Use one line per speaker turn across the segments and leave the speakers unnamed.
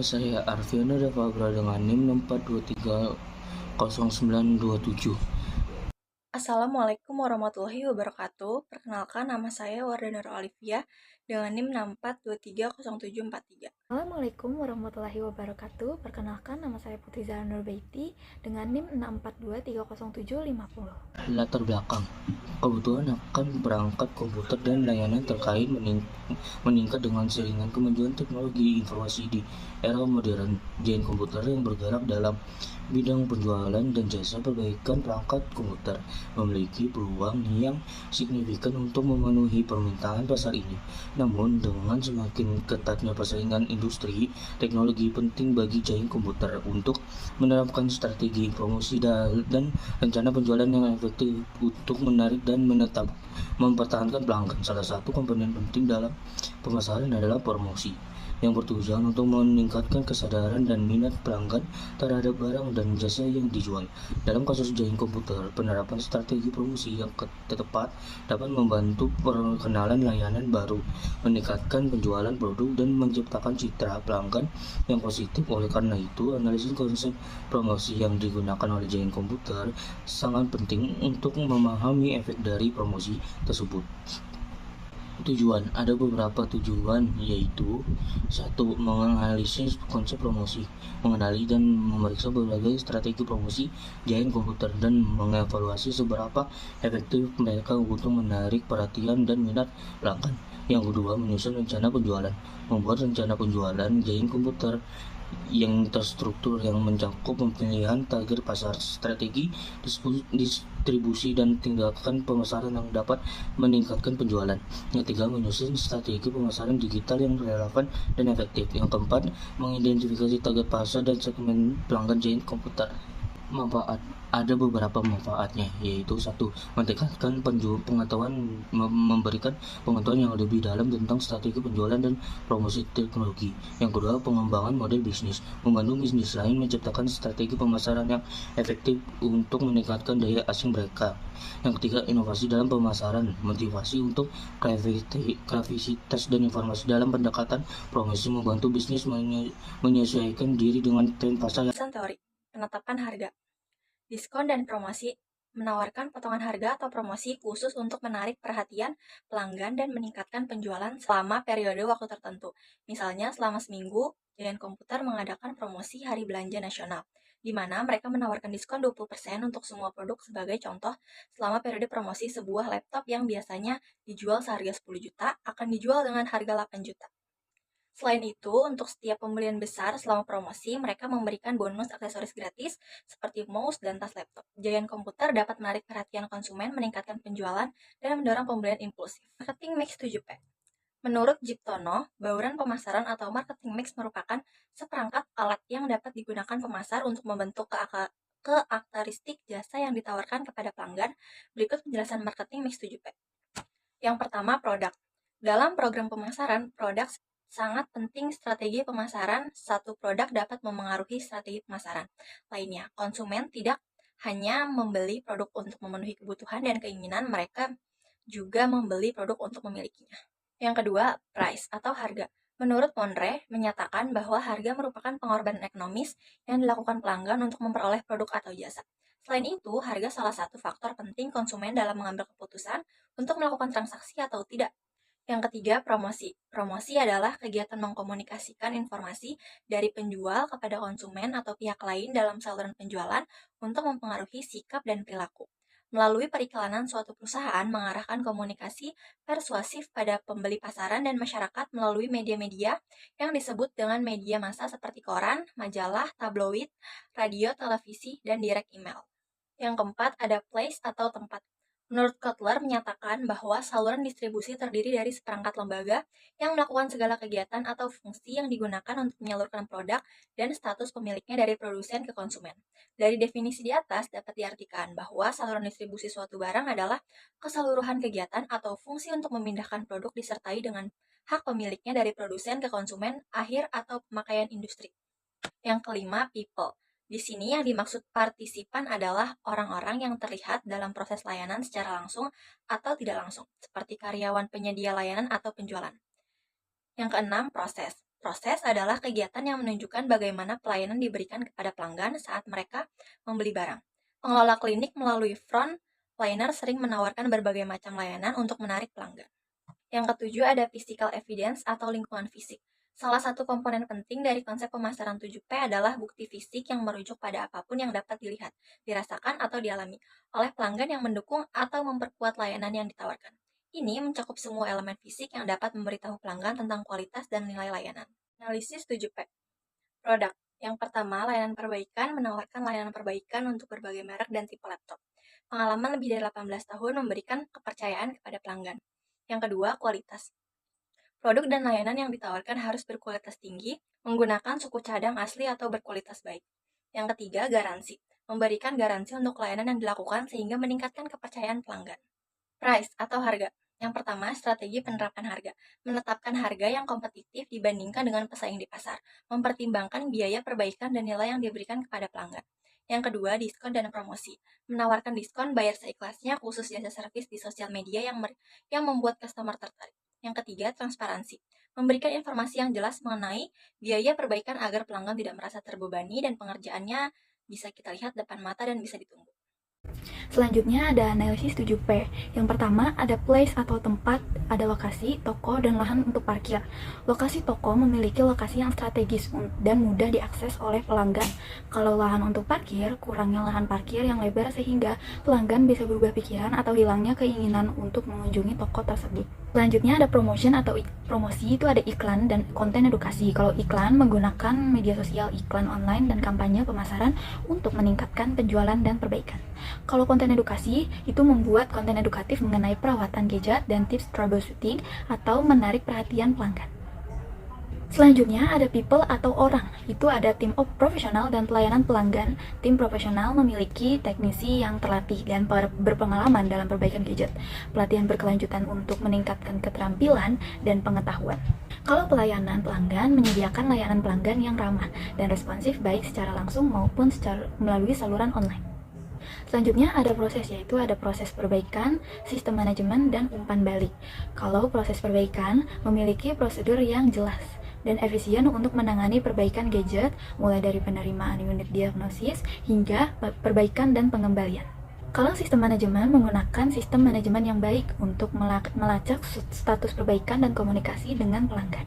Nama saya Arfiana Davagra dengan NIM 642309227.
Assalamualaikum warahmatullahi wabarakatuh. Perkenalkan, nama saya Wardana Olivia dengan NIM 6423073.
Assalamualaikum warahmatullahi wabarakatuh. Perkenalkan, nama saya Putri Zahra Nurbaiti dengan NIM 6423070.
Latar belakang kebutuhan akan perangkat komputer dan layanan terkait meningkat dengan seiring kemajuan teknologi informasi di era modern. Giant komputer yang bergerak dalam bidang penjualan dan jasa perbaikan perangkat komputer memiliki peluang yang signifikan untuk memenuhi permintaan pasar ini. Namun, dengan semakin ketatnya persaingan industri, teknologi penting bagi giant komputer untuk menerapkan strategi promosi dan rencana penjualan yang efektif untuk menarik dan mempertahankan pelanggan. Salah satu komponen penting dalam pemasaran adalah promosi, yang bertujuan untuk meningkatkan kesadaran dan minat pelanggan terhadap barang dan jasa yang dijual. Dalam kasus giant komputer, penerapan strategi promosi yang tepat dapat membantu perkenalan layanan baru, meningkatkan penjualan produk, dan menciptakan citra pelanggan yang positif. Oleh karena itu, analisis konsep promosi yang digunakan oleh giant komputer sangat penting untuk memahami efek dari promosi tersebut. Tujuan, ada beberapa tujuan, yaitu: 1. Menganalisis konsep promosi, mengenali dan memeriksa berbagai strategi promosi giant komputer dan mengevaluasi seberapa efektif mereka untuk menarik perhatian dan minat pelanggan. Yang kedua, menyusun rencana penjualan, membuat rencana penjualan giant komputer yang terstruktur yang mencakup pemilihan target pasar, strategi distribusi, dan tindakan pemasaran yang dapat meningkatkan penjualan. Yang ketiga, menyusun strategi pemasaran digital yang relevan dan efektif. Yang keempat, mengidentifikasi target pasar dan segmen pelanggan giant komputer. Manfaat, ada beberapa manfaatnya, yaitu: 1. Meningkatkan pengetahuan, memberikan pengetahuan yang lebih dalam tentang strategi penjualan dan promosi teknologi. Yang kedua, pengembangan model bisnis, membantu bisnis lain menciptakan strategi pemasaran yang efektif untuk meningkatkan daya asing mereka. Yang ketiga, inovasi dalam pemasaran, motivasi untuk kreativitas dan informasi dalam pendekatan promosi, membantu bisnis menyesuaikan diri dengan tren pasar.
Teori penetapan harga. Diskon dan promosi menawarkan potongan harga atau promosi khusus untuk menarik perhatian pelanggan dan meningkatkan penjualan selama periode waktu tertentu. Misalnya, selama seminggu, giant komputer mengadakan promosi Hari Belanja Nasional, di mana mereka menawarkan diskon 20% untuk semua produk. Sebagai contoh, selama periode promosi, sebuah laptop yang biasanya dijual seharga 10 juta akan dijual dengan harga 8 juta. Selain itu, untuk setiap pembelian besar selama promosi, mereka memberikan bonus aksesoris gratis seperti mouse dan tas laptop. Giant komputer dapat menarik perhatian konsumen, meningkatkan penjualan, dan mendorong pembelian impulsif. Marketing Mix 7P. Menurut Jiptono, bauran pemasaran atau marketing mix merupakan seperangkat alat yang dapat digunakan pemasar untuk membentuk karakteristik jasa yang ditawarkan kepada pelanggan. Berikut penjelasan marketing mix 7P. Yang pertama, produk. Dalam program pemasaran, produk sangat penting. Strategi pemasaran satu produk dapat memengaruhi strategi pemasaran lainnya. Konsumen tidak hanya membeli produk untuk memenuhi kebutuhan dan keinginan, mereka juga membeli produk untuk memilikinya. Yang kedua, price atau harga. Menurut Monre, menyatakan bahwa harga merupakan pengorbanan ekonomis yang dilakukan pelanggan untuk memperoleh produk atau jasa. Selain itu, harga salah satu faktor penting konsumen dalam mengambil keputusan untuk melakukan transaksi atau tidak. Yang ketiga, promosi. Promosi adalah kegiatan mengkomunikasikan informasi dari penjual kepada konsumen atau pihak lain dalam saluran penjualan untuk mempengaruhi sikap dan perilaku. Melalui periklanan, suatu perusahaan mengarahkan komunikasi persuasif pada pembeli pasaran dan masyarakat melalui media-media yang disebut dengan media massa seperti koran, majalah, tabloid, radio, televisi, dan direct email. Yang keempat, ada place atau tempat. Menurut Kotler menyatakan bahwa saluran distribusi terdiri dari seperangkat lembaga yang melakukan segala kegiatan atau fungsi yang digunakan untuk menyalurkan produk dan status pemiliknya dari produsen ke konsumen. Dari definisi di atas dapat diartikan bahwa saluran distribusi suatu barang adalah keseluruhan kegiatan atau fungsi untuk memindahkan produk disertai dengan hak pemiliknya dari produsen ke konsumen akhir atau pemakaian industri. Yang kelima, people. Di sini yang dimaksud partisipan adalah orang-orang yang terlihat dalam proses layanan secara langsung atau tidak langsung, seperti karyawan penyedia layanan atau penjualan. Yang keenam, proses. Proses adalah kegiatan yang menunjukkan bagaimana pelayanan diberikan kepada pelanggan saat mereka membeli barang. Pengelola klinik melalui front liner sering menawarkan berbagai macam layanan untuk menarik pelanggan. Yang ketujuh ada physical evidence atau lingkungan fisik. Salah satu komponen penting dari konsep pemasaran 7P adalah bukti fisik yang merujuk pada apapun yang dapat dilihat, dirasakan, atau dialami oleh pelanggan yang mendukung atau memperkuat layanan yang ditawarkan. Ini mencakup semua elemen fisik yang dapat memberitahu pelanggan tentang kualitas dan nilai layanan. Analisis 7P. Produk. Yang pertama, layanan perbaikan menawarkan layanan perbaikan untuk berbagai merek dan tipe laptop. Pengalaman lebih dari 18 tahun memberikan kepercayaan kepada pelanggan. Yang kedua, kualitas. Produk dan layanan yang ditawarkan harus berkualitas tinggi, menggunakan suku cadang asli atau berkualitas baik. Yang ketiga, garansi. Memberikan garansi untuk layanan yang dilakukan sehingga meningkatkan kepercayaan pelanggan. Price atau harga. Yang pertama, strategi penerapan harga. Menetapkan harga yang kompetitif dibandingkan dengan pesaing di pasar. Mempertimbangkan biaya perbaikan dan nilai yang diberikan kepada pelanggan. Yang kedua, diskon dan promosi. Menawarkan diskon bayar seikhlasnya khusus jasa servis di sosial media yang membuat customer tertarik. Yang ketiga, transparansi. Memberikan informasi yang jelas mengenai biaya perbaikan agar pelanggan tidak merasa terbebani dan pengerjaannya bisa kita lihat depan mata dan bisa ditunggu.
Selanjutnya ada analisis 7P. Yang pertama ada place atau tempat, ada lokasi, toko, dan lahan untuk parkir. Lokasi toko memiliki lokasi yang strategis dan mudah diakses oleh pelanggan. Kalau lahan untuk parkir, kurangnya lahan parkir yang lebar sehingga pelanggan bisa berubah pikiran atau hilangnya keinginan untuk mengunjungi toko tersebut. Selanjutnya ada promotion atau promosi, itu ada iklan dan konten edukasi. Kalau iklan menggunakan media sosial, iklan online, dan kampanye pemasaran untuk meningkatkan penjualan dan perbaikan. Kalau konten edukasi, itu membuat konten edukatif mengenai perawatan gadget dan tips troubleshooting atau menarik perhatian pelanggan. Selanjutnya ada people atau orang, itu ada tim profesional dan pelayanan pelanggan. Tim profesional memiliki teknisi yang terlatih dan berpengalaman dalam perbaikan gadget. Pelatihan berkelanjutan untuk meningkatkan keterampilan dan pengetahuan. Kalau pelayanan pelanggan menyediakan layanan pelanggan yang ramah dan responsif baik secara langsung maupun melalui saluran online. Selanjutnya ada proses, yaitu ada proses perbaikan, sistem manajemen, dan umpan balik. Kalau proses perbaikan memiliki prosedur yang jelas dan efisien untuk menangani perbaikan gadget, mulai dari penerimaan unit diagnosis hingga perbaikan dan pengembalian. Kalau sistem manajemen menggunakan sistem manajemen yang baik untuk melacak status perbaikan dan komunikasi dengan pelanggan.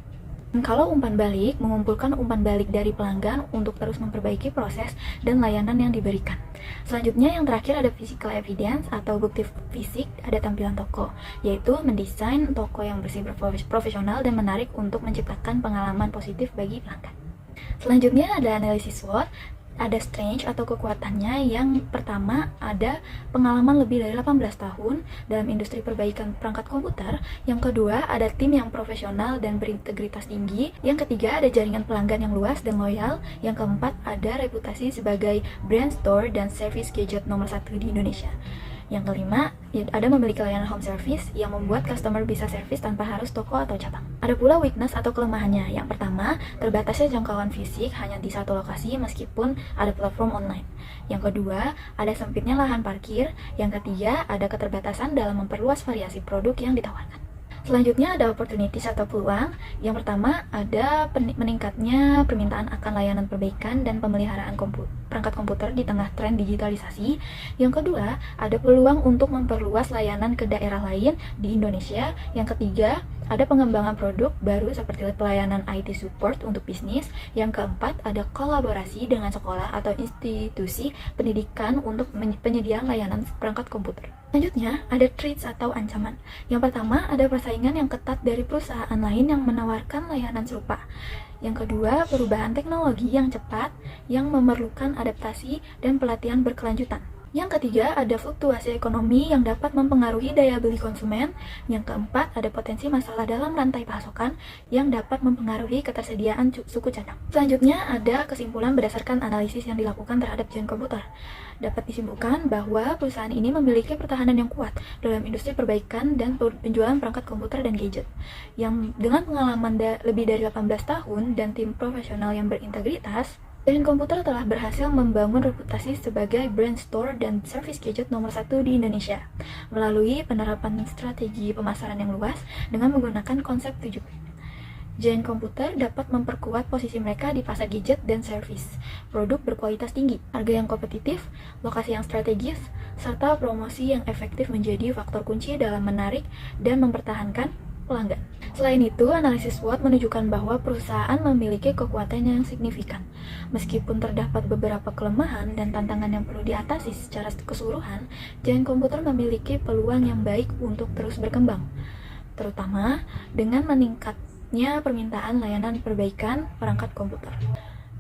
Kalau umpan balik, mengumpulkan umpan balik dari pelanggan untuk terus memperbaiki proses dan layanan yang diberikan. Selanjutnya yang terakhir ada physical evidence atau bukti fisik, ada tampilan toko, yaitu mendesain toko yang bersih, profesional, dan menarik untuk menciptakan pengalaman positif bagi pelanggan. Selanjutnya ada analisis SWOT. Ada strength atau kekuatannya. Yang pertama ada pengalaman lebih dari 18 tahun dalam industri perbaikan perangkat komputer. Yang kedua ada tim yang profesional dan berintegritas tinggi. Yang ketiga ada jaringan pelanggan yang luas dan loyal. Yang keempat ada reputasi sebagai brand store dan service gadget nomor 1 di Indonesia. Yang kelima, ada memiliki layanan home service yang membuat customer bisa service tanpa harus toko atau cabang. Ada pula weakness atau kelemahannya. Yang pertama, terbatasnya jangkauan fisik hanya di satu lokasi meskipun ada platform online. Yang kedua, ada sempitnya lahan parkir. Yang ketiga, ada keterbatasan dalam memperluas variasi produk yang ditawarkan. Selanjutnya ada opportunities atau peluang. Yang pertama ada meningkatnya permintaan akan layanan perbaikan dan pemeliharaan perangkat komputer di tengah tren digitalisasi. Yang kedua ada peluang untuk memperluas layanan ke daerah lain di Indonesia. Yang ketiga ada pengembangan produk baru seperti pelayanan IT support untuk bisnis. Yang keempat ada kolaborasi dengan sekolah atau institusi pendidikan untuk penyediaan layanan perangkat komputer. Selanjutnya, ada threats atau ancaman. Yang pertama, ada persaingan yang ketat dari perusahaan lain yang menawarkan layanan serupa. Yang kedua, perubahan teknologi yang cepat yang memerlukan adaptasi dan pelatihan berkelanjutan. Yang ketiga, ada fluktuasi ekonomi yang dapat mempengaruhi daya beli konsumen. Yang keempat, ada potensi masalah dalam rantai pasokan yang dapat mempengaruhi ketersediaan suku cadang. Selanjutnya, ada kesimpulan berdasarkan analisis yang dilakukan terhadap Giant komputer. Dapat disimpulkan bahwa perusahaan ini memiliki pertahanan yang kuat dalam industri perbaikan dan penjualan perangkat komputer dan gadget. Yang dengan pengalaman lebih dari 18 tahun dan tim profesional yang berintegritas, Giant komputer telah berhasil membangun reputasi sebagai brand store dan service gadget nomor 1 di Indonesia melalui penerapan strategi pemasaran yang luas dengan menggunakan konsep 7P. Giant Komputer dapat memperkuat posisi mereka di pasar gadget dan servis, produk berkualitas tinggi, harga yang kompetitif, lokasi yang strategis, serta promosi yang efektif menjadi faktor kunci dalam menarik dan mempertahankan pelanggan. Selain itu, analisis SWOT menunjukkan bahwa perusahaan memiliki kekuatan yang signifikan. Meskipun terdapat beberapa kelemahan dan tantangan yang perlu diatasi secara keseluruhan, Giant Komputer memiliki peluang yang baik untuk terus berkembang, terutama dengan meningkatnya permintaan layanan perbaikan perangkat komputer.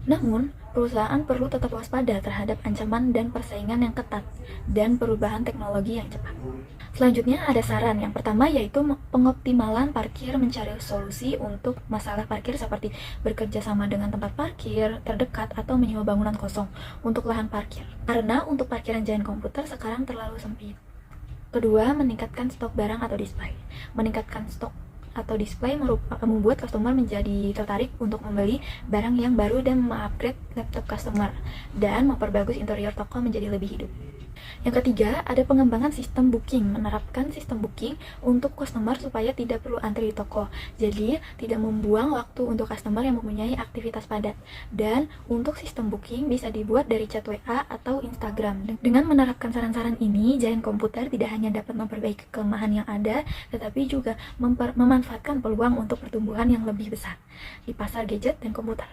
Namun, perusahaan perlu tetap waspada terhadap ancaman dan persaingan yang ketat dan perubahan teknologi yang cepat. Selanjutnya ada saran. Yang pertama yaitu pengoptimalan parkir, mencari solusi untuk masalah parkir seperti bekerja sama dengan tempat parkir terdekat atau menyewa bangunan kosong untuk lahan parkir. Karena untuk parkiran Giant Komputer sekarang terlalu sempit. Kedua, meningkatkan stok barang atau display. Meningkatkan stok atau display membuat customer menjadi tertarik untuk membeli barang yang baru dan mengupgrade laptop customer dan memperbagus interior toko menjadi lebih hidup. Yang ketiga, ada pengembangan sistem booking. Menerapkan sistem booking untuk customer supaya tidak perlu antri di toko. Jadi, tidak membuang waktu untuk customer yang mempunyai aktivitas padat. Dan untuk sistem booking bisa dibuat dari chat WA atau Instagram. Dengan menerapkan saran-saran ini, Giant Komputer tidak hanya dapat memperbaiki kelemahan yang ada, tetapi juga memanfaatkan peluang untuk pertumbuhan yang lebih besar di pasar gadget dan komputer.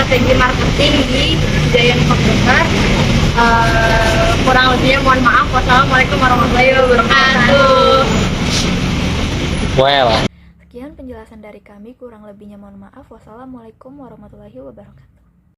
strategi marketing di Giant Komputer. Kurang lebihnya mohon maaf. Wassalamualaikum warahmatullahi wabarakatuh.
Well.
Sekian penjelasan dari kami, kurang lebihnya mohon maaf. Wassalamualaikum warahmatullahi wabarakatuh.